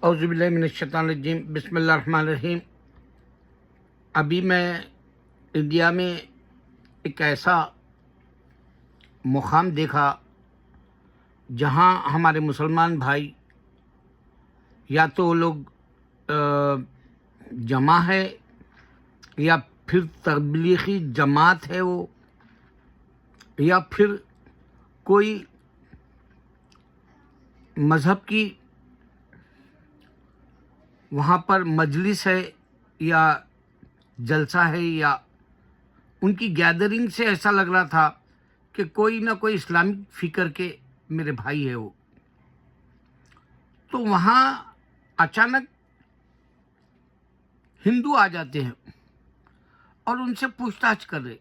اعوذ باللہ من الشیطان الرجیم، بسم اللہ الرحمن الرحیم۔ ابھی میں انڈیا میں ایک ایسا مقام دیکھا جہاں ہمارے مسلمان بھائی یا تو وہ لوگ جمع ہے یا پھر تبلیغی جماعت ہے وہ، یا پھر کوئی مذہب کی وہاں پر مجلس ہے یا جلسہ ہے، یا ان کی گیدرنگ سے ایسا لگ رہا تھا کہ کوئی نہ کوئی اسلامک فکر کے میرے بھائی ہے وہ۔ تو وہاں اچانک ہندو آ جاتے ہیں اور ان سے پوچھ تاچھ کر رہے۔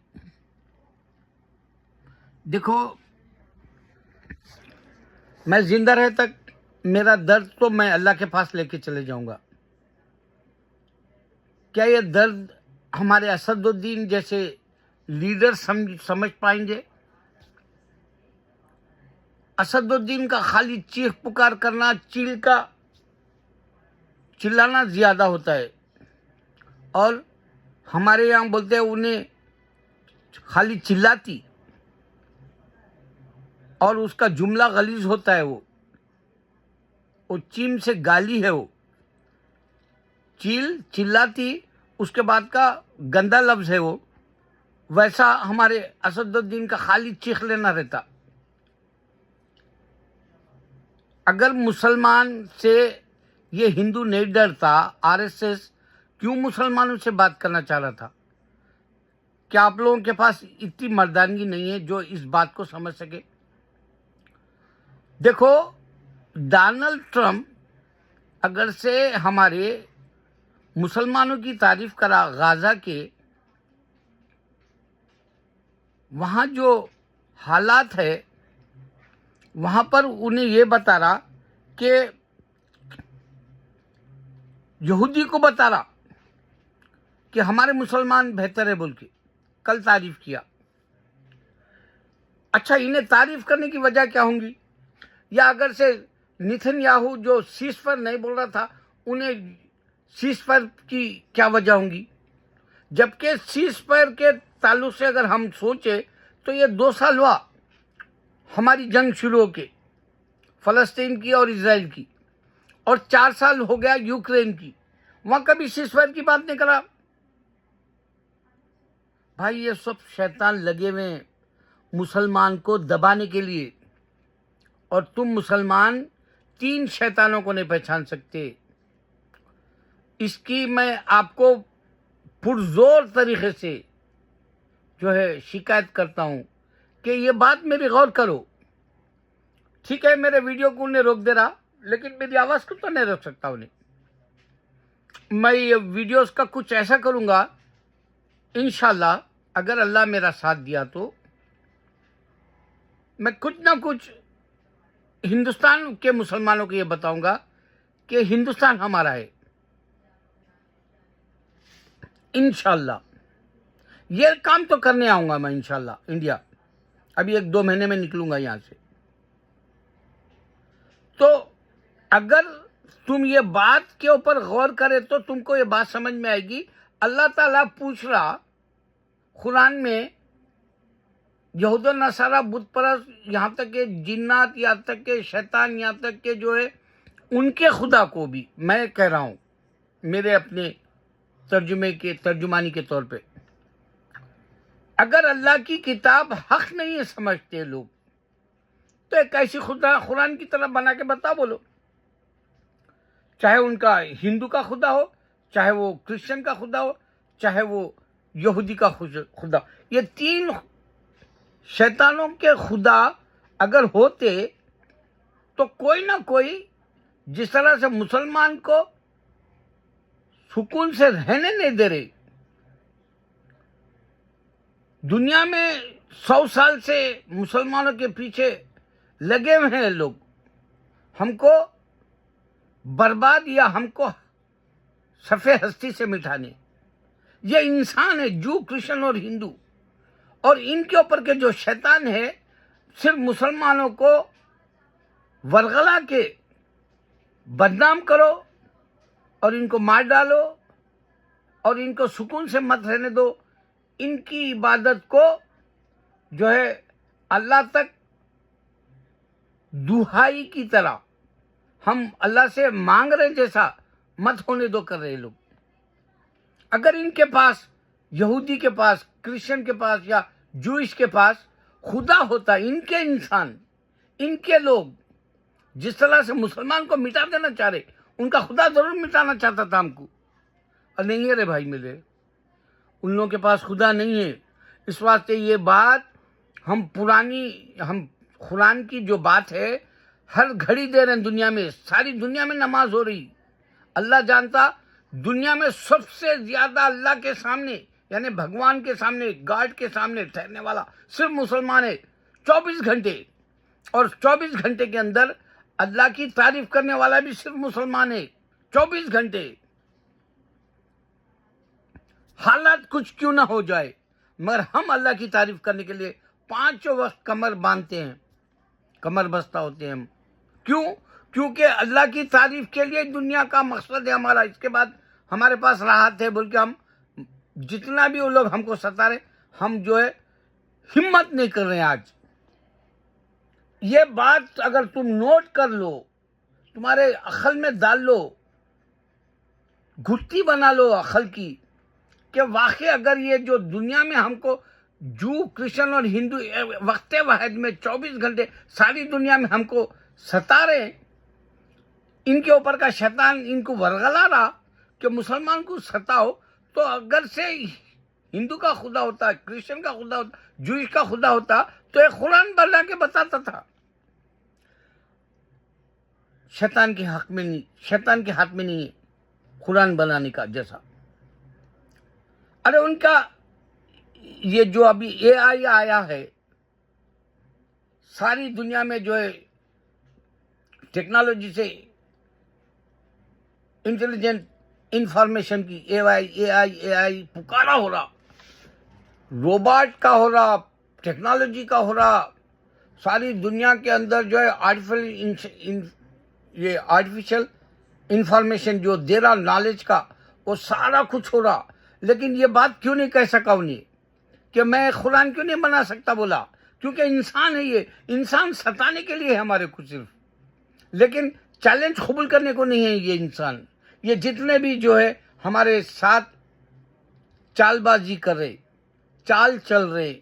دیکھو، میں زندہ رہے تک میرا درد تو میں اللہ کے پاس لے کے چلے جاؤں گا۔ کیا یہ درد ہمارے اسد الدین جیسے لیڈر سمجھ پائیں گے؟ اسد الدین کا خالی چیخ پکار کرنا، چیل کا چلانا زیادہ ہوتا ہے، اور ہمارے یہاں بولتے ہیں انہیں خالی چلاتی، اور اس کا جملہ غلیظ ہوتا ہے، وہ چیم سے گالی ہے، وہ چیل چلاتی اس کے بعد کا گندا لفظ ہے وہ۔ ویسا ہمارے اسد الدین کا خالی چیخ لینا رہتا۔ اگر مسلمان سے یہ ہندو نہیں ڈرتا، آر ایس ایس کیوں مسلمانوں سے بات کرنا چاہ رہا تھا؟ کیا آپ لوگوں کے پاس اتنی مردانگی نہیں ہے جو اس بات کو سمجھ سکے؟ دیکھو، ڈونلڈ ٹرمپ اگر سے ہمارے مسلمانوں کی تعریف کرا غزہ کے، وہاں جو حالات ہے وہاں پر انہیں یہ بتا رہا کہ یہودی کو بتا رہا کہ ہمارے مسلمان بہتر ہے بول کے کل تعریف کیا۔ اچھا، انہیں تعریف کرنے کی وجہ کیا ہوں گی؟ یا اگر سے نیتن یاہو جو سیز فائر نہیں بول رہا تھا، انہیں سیز فائر کی کیا وجہ ہوں گی؟ جبکہ سیز فائر کے تعلق سے اگر ہم سوچیں تو یہ 2 سال ہوا ہماری جنگ شروع ہو کے، فلسطین کی اور اسرائیل کی، اور 4 سال ہو گیا یوکرین کی، وہاں کبھی سیز فائر کی بات نہیں کرا۔ بھائی، یہ سب شیطان لگے ہوئے ہیں مسلمان کو دبانے کے لیے، اور تم مسلمان 3 شیطانوں کو نہیں پہچان سکتے۔ اس کی میں آپ کو پرزور طریقے سے جو ہے شکایت کرتا ہوں کہ یہ بات میری غور کرو۔ ٹھیک ہے، میرے ویڈیو کو انہیں روک دے رہا، لیکن میری آواز کو تو نہیں روک سکتا انہیں۔ میں یہ ویڈیوز کا کچھ ایسا کروں گا انشاءاللہ، اگر اللہ میرا ساتھ دیا تو میں کچھ نہ کچھ ہندوستان کے مسلمانوں کو یہ بتاؤں گا کہ ہندوستان ہمارا ہے انشاءاللہ۔ یہ کام تو کرنے آؤں گا میں انشاءاللہ انڈیا، ابھی 1-2 مہینے میں نکلوں گا یہاں سے۔ تو اگر تم یہ بات کے اوپر غور کرے تو تم کو یہ بات سمجھ میں آئے گی۔ اللہ تعالیٰ پوچھ رہا قرآن میں، یہود و نصارہ بت پرست، یہاں تک کہ جنات، یہاں تک کہ شیطان، یہاں تک کہ جو ہے ان کے خدا کو بھی میں کہہ رہا ہوں میرے اپنے ترجمانی کے طور پہ، اگر اللہ کی کتاب حق نہیں سمجھتے لوگ تو ایک ایسی خدا قرآن کی طرف بنا کے بتا بولو، چاہے ان کا ہندو کا خدا ہو، چاہے وہ کرسچن کا خدا ہو، چاہے وہ یہودی کا خدا۔ یہ 3 شیطانوں کے خدا اگر ہوتے تو کوئی نہ کوئی جس طرح سے مسلمان کو سکون سے رہنے نہیں دے رہے، دنیا میں 100 سال سے مسلمانوں کے پیچھے لگے ہوئے ہیں لوگ، ہم کو برباد یا ہم کو صفحے ہستی سے مٹانے۔ یہ انسان ہے، جو کرسچن اور ہندو، اور ان کے اوپر کے جو شیطان ہے صرف مسلمانوں کو ورغلا کے بدنام کرو اور ان کو مار ڈالو اور ان کو سکون سے مت رہنے دو. ان کی عبادت کو جو ہے اللہ تک دہائی کی طرح ہم اللہ سے مانگ رہے جیسا مت ہونے دو کر رہے لوگ. اگر ان کے پاس، یہودی کے پاس، کرسچن کے پاس یا جوئش کے پاس خدا ہوتا، ان کے انسان، ان کے لوگ جس طرح سے مسلمان کو مٹا دینا چاہ رہے، ان کا خدا ضرور مٹانا چاہتا تھا ہم کو. اور نہیں ہے رے بھائی میرے، ان لوگوں کے پاس خدا نہیں ہے. اس واسطے یہ بات ہم قرآن کی جو بات ہے ہر گھڑی دے رہے ہیں دنیا میں. ساری دنیا میں نماز ہو رہی. اللہ جانتا دنیا میں سب سے زیادہ اللہ کے سامنے، یعنی بھگوان کے سامنے، گاڈ کے سامنے ٹھہرنے والا صرف مسلمان ہے 24 گھنٹے. اور 24 گھنٹے کے اندر اللہ کی تعریف کرنے والا بھی صرف مسلمان ہے 24 گھنٹے. حالات کچھ کیوں نہ ہو جائے مگر ہم اللہ کی تعریف کرنے کے لیے 5 وقت کمر باندھتے ہیں، کمر بستہ ہوتے ہیں ہم. کیوں؟ کیونکہ اللہ کی تعریف کے لیے دنیا کا مقصد ہے ہمارا. اس کے بعد ہمارے پاس راحت ہے بول کے ہم جتنا بھی وہ لوگ ہم کو ستا رہے، ہم جو ہے ہمت نہیں کر رہے ہیں. آج یہ بات اگر تم نوٹ کر لو، تمہارے عقل میں ڈال لو، گھٹی بنا لو عقل کی، کہ واقعی اگر یہ جو دنیا میں ہم کو جو کرسچن اور ہندو وقت واحد میں 24 گھنٹے ساری دنیا میں ہم کو ستا رہے، ان کے اوپر کا شیطان ان کو ورغلا رہا کہ مسلمان کو ستاؤ، تو اگر سے ہندو کا خدا ہوتا، کرسچن کا خدا ہوتا، جوئش کا خدا ہوتا تو ایک قرآن بنا کے بتاتا تھا. شیطان کے حق میں نہیں، شیطان کے ہاتھ میں نہیں ہے قرآن بنانے کا جیسا. ارے ان کا یہ جو ابھی اے آئی آیا ہے، ساری دنیا میں جو ہے ٹیکنالوجی سے انٹیلیجنٹ انفارمیشن کی اے آئی پکارا ہو رہا، روبوٹ کا ہو رہا، ٹیکنالوجی کا ہو رہا. ساری دنیا کے اندر جو ہے آرٹیفیشل انفارمیشن جو دے رہا نالج کا، وہ سارا کچھ ہو رہا. لیکن یہ بات کیوں نہیں کہہ سکا انہیں کہ میں قرآن کیوں نہیں بنا سکتا؟ بولا کیونکہ انسان ہے، یہ انسان ستانے کے لیے ہے ہمارے کو صرف، لیکن چیلنج قبول کرنے کو نہیں ہے. یہ انسان، یہ جتنے بھی جو ہے ہمارے ساتھ چال بازی کر رہے، چال چل رہے،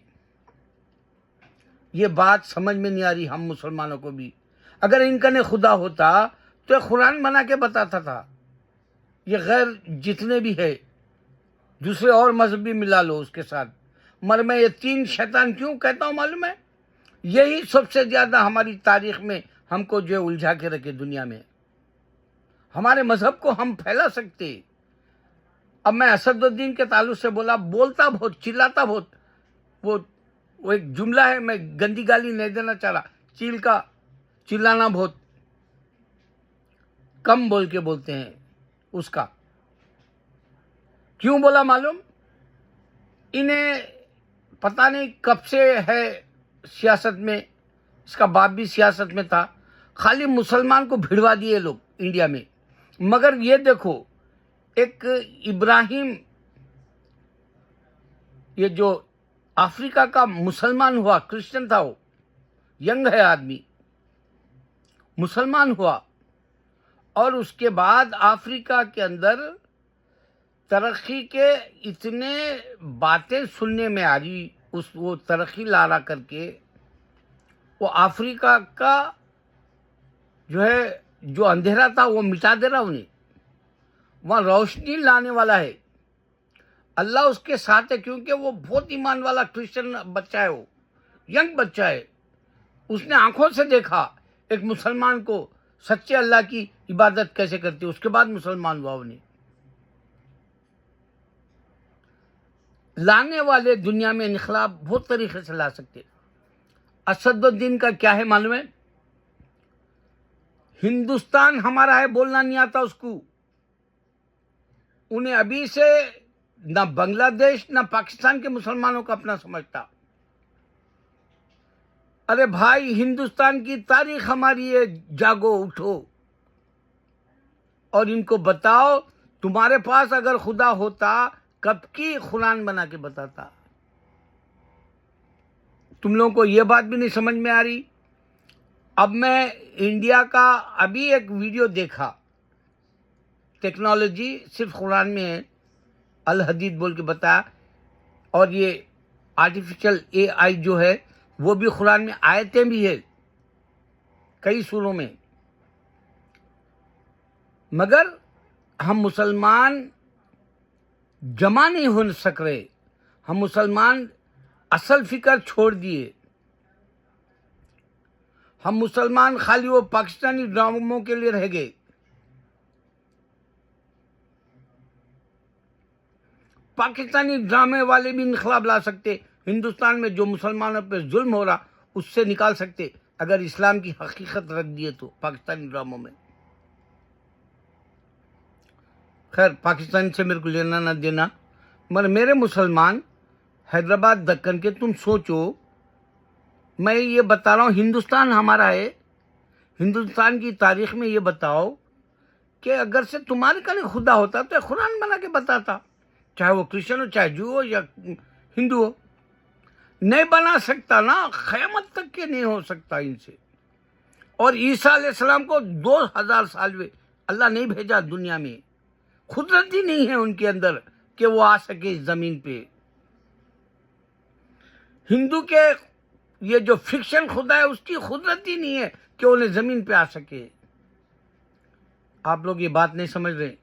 یہ بات سمجھ میں نہیں آ رہی ہم مسلمانوں کو بھی. اگر ان کا نے خدا ہوتا تو یہ قرآن بنا کے بتاتا تھا. یہ غیر جتنے بھی ہے دوسرے اور مذہب بھی ملا لو اس کے ساتھ، مگر میں یہ 3 شیطان کیوں کہتا ہوں معلوم ہے؟ یہی سب سے زیادہ ہماری تاریخ میں ہم کو جو ہے الجھا کے رکھے دنیا میں. ہمارے مذہب کو ہم پھیلا سکتے. اب میں اسد الدین کے تعلق سے بولتا بہت، چلاتا بہت. وہ ایک جملہ ہے، میں گندی گالی نہیں دینا چاہ رہا. چلانا بہت کم بول کے بولتے ہیں اس کا. کیوں بولا معلوم؟ انہیں پتہ نہیں کب سے ہے سیاست میں، اس کا باپ بھی سیاست میں تھا. خالی مسلمان کو بھیڑوا دیے لوگ انڈیا میں. مگر یہ دیکھو، ایک ابراہیم، یہ جو افریقہ کا مسلمان ہوا، کرسچن تھا، وہ ینگ ہے آدمی، مسلمان ہوا، اور اس کے بعد افریقہ کے اندر ترقی کے اتنے باتیں سننے میں آ رہی، وہ ترقی لا رہا کر کے، وہ افریقہ کا جو ہے جو اندھیرا تھا وہ مٹا دے رہا انہیں. وہاں روشنی لانے والا ہے. اللہ اس کے ساتھ ہے، کیونکہ وہ بہت ایمان والا کرسچن بچہ ہے، وہ ینگ بچہ ہے. اس نے آنکھوں سے دیکھا ایک مسلمان کو سچے اللہ کی عبادت کیسے کرتی، اس کے بعد مسلمان ہوا. انہیں لانے والے دنیا میں انقلاب بہت طریقے سے لا سکتے. اسد الدین کا کیا ہے معلوم ہے؟ ہندوستان ہمارا ہے بولنا نہیں آتا اس کو. انہیں ابھی سے نہ بنگلہ دیش نہ پاکستان کے مسلمانوں کو اپنا سمجھتا. ارے بھائی، ہندوستان کی تاریخ ہماری ہے. جاگو، اٹھو اور ان کو بتاؤ تمہارے پاس اگر خدا ہوتا کب کی قرآن بنا کے بتاتا. تم لوگوں کو یہ بات بھی نہیں سمجھ میں آ رہی. اب میں انڈیا کا ابھی ایک ویڈیو دیکھا، ٹیکنالوجی صرف قرآن میں ہے، الحدید بول کے بتایا، اور یہ آرٹیفیشل اے آئی جو ہے وہ بھی قرآن میں آیتیں بھی ہے کئی سوروں میں. مگر ہم مسلمان جمع نہیں ہو سک رہے. ہم مسلمان اصل فکر چھوڑ دیے. ہم مسلمان خالی وہ پاکستانی ڈراموں کے لیے رہ گئے. پاکستانی ڈرامے والے بھی انقلاب لا سکتے. ہندوستان میں جو مسلمانوں پہ ظلم ہو رہا اس سے نکال سکتے اگر اسلام کی حقیقت رکھ دیے تو پاکستانی ڈراموں میں. خیر پاکستان سے میرے کو لینا نہ دینا، مگر میرے مسلمان حیدرآباد دکن کے تم سوچو. میں یہ بتا رہا ہوں ہندوستان ہمارا ہے. ہندوستان کی تاریخ میں یہ بتاؤ کہ اگر سے تمہارے کنے خدا ہوتا تو قرآن بنا کے بتاتا، چاہے وہ کرسچن ہو، چاہے جو ہو یا ہندو ہو. نہیں بنا سکتا نا، قیامت تک کے نہیں ہو سکتا ان سے. اور عیسیٰ علیہ السلام کو 2000 سال میں اللہ نہیں بھیجا دنیا میں. قدرت ہی نہیں ہے ان کے اندر کہ وہ آ سکے اس زمین پہ. ہندو کے یہ جو فکشن خدا ہے اس کی قدرت ہی نہیں ہے کہ انہیں زمین پہ آ سکے. آپ لوگ یہ بات نہیں سمجھ رہے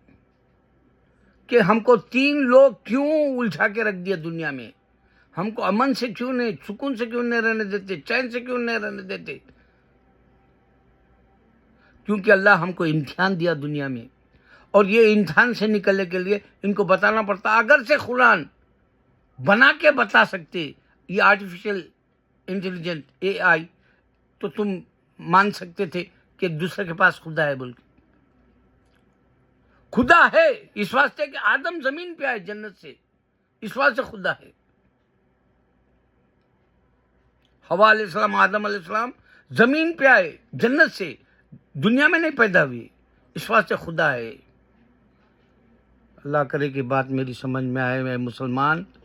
کہ ہم کو 3 لوگ کیوں الجھا کے رکھ دیا دنیا میں. ہم کو امن سے کیوں نہیں، سکون سے کیوں نہیں رہنے دیتے، چین سے کیوں نہیں رہنے دیتے. کیونکہ اللہ ہم کو امتحان دیا دنیا میں، اور یہ امتحان سے نکلنے کے لیے ان کو بتانا پڑتا. اگر سے قرآن بنا کے بتا سکتے یہ آرٹیفیشل انٹیلیجنٹ اے آئی تو تم مان سکتے تھے کہ دوسرے کے پاس خدا ہے بول کے. خدا ہے اس واسطے کہ آدم زمین پہ آئے جنت سے، اس واسطے خدا ہے. حوا علیہ السلام، آدم علیہ السلام زمین پہ آئے جنت سے، دنیا میں نہیں پیدا ہوئے، اس واسطے خدا ہے. اللہ کرے کہ بات میری سمجھ میں آئے. میں مسلمان